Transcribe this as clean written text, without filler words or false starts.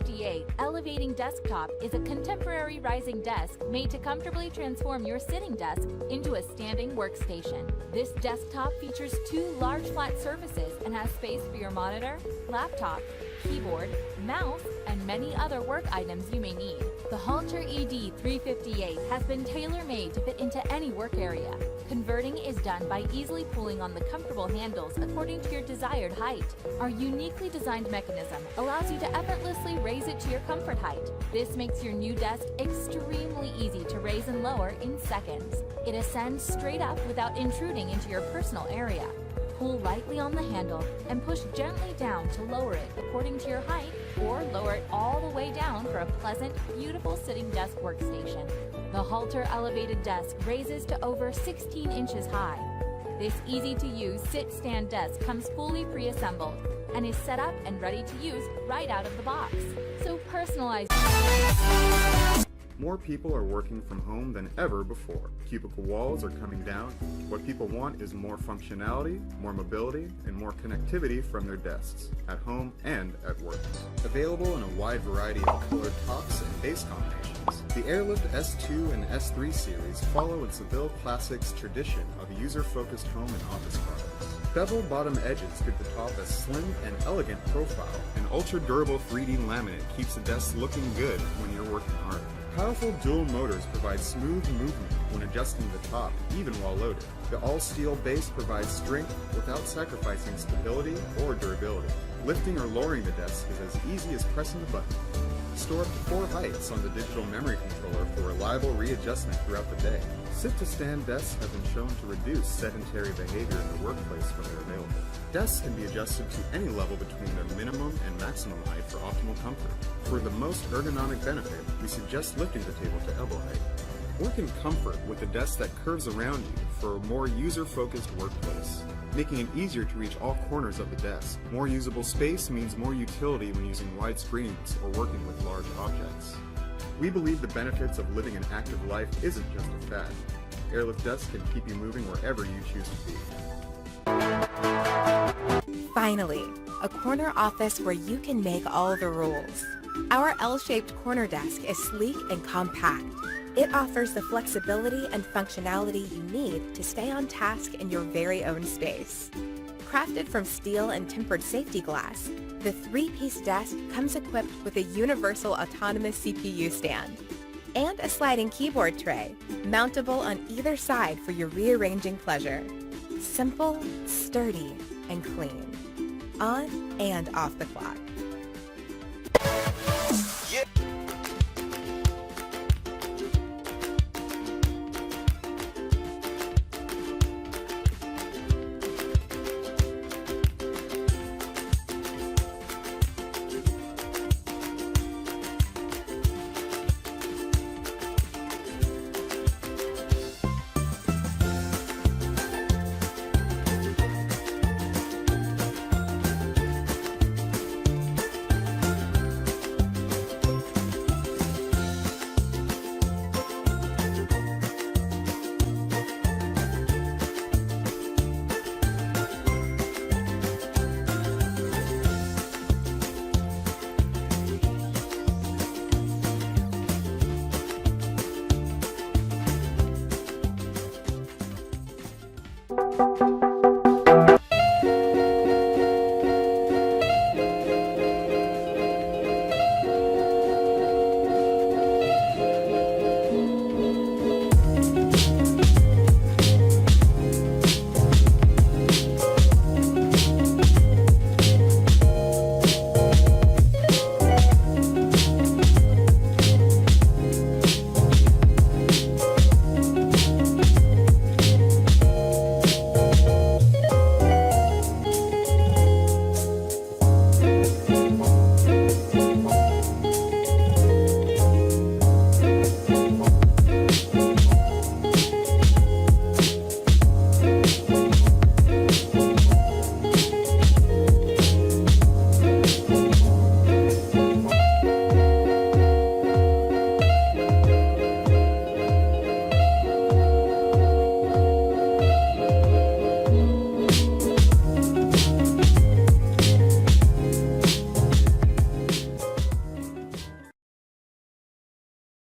358 Elevating Desktop is a contemporary rising desk made to comfortably transform your sitting desk into a standing workstation. This desktop features 2 large flat surfaces and has space for your monitor, laptop, keyboard, mouse, and many other work items you may need. The Halter ED358 has been tailor-made to fit into any work area. Converting is done by easily pulling on the comfortable handles according to your desired height. Our uniquely designed mechanism allows you to effortlessly raise it to your comfort height. This makes your new desk extremely easy to raise and lower in seconds. It ascends straight up without intruding into your personal area. Pull lightly on the handle and push gently down to lower it according to your height, or lower it all the way down for a pleasant, beautiful sitting desk workstation. The Halter elevated desk raises to over 16 inches high. This easy-to-use sit-stand desk comes fully pre-assembled and is set up and ready to use right out of the box. So personalize. More people are working from home than ever before. Cubicle walls are coming down. What people want is more functionality, more mobility, and more connectivity from their desks, at home and at work. Available in a wide variety of colored tops and base combinations, the AIRLIFT S2 and S3 series follow in Seville Classic's tradition of user-focused home and office products. Beveled bottom edges give the top a slim and elegant profile, and ultra-durable 3D laminate keeps the desk looking good when you're working hard. Powerful dual motors provide smooth movement when adjusting the top, even while loaded. The all-steel base provides strength without sacrificing stability or durability. Lifting or lowering the desk is as easy as pressing the button. Store up to 4 heights on the digital memory controller for reliable readjustment throughout the day. Sit-to-stand desks have been shown to reduce sedentary behavior in the workplace when they're available. Desks can be adjusted to any level between their minimum and maximum height for optimal comfort. For the most ergonomic benefit, we suggest lifting the table to elbow height. Work in comfort with a desk that curves around you for a more user-focused workplace, making it easier to reach all corners of the desk. More usable space means more utility when using wide screens or working with large objects. We believe the benefits of living an active life isn't just a fad. AIRLIFT desks can keep you moving wherever you choose to be. Finally, a corner office where you can make all the rules. Our L-shaped corner desk is sleek and compact. It offers the flexibility and functionality you need to stay on task in your very own space. Crafted from steel and tempered safety glass, the 3-piece desk comes equipped with a universal autonomous CPU stand and a sliding keyboard tray, mountable on either side for your rearranging pleasure. Simple, sturdy, and clean. On and off the clock.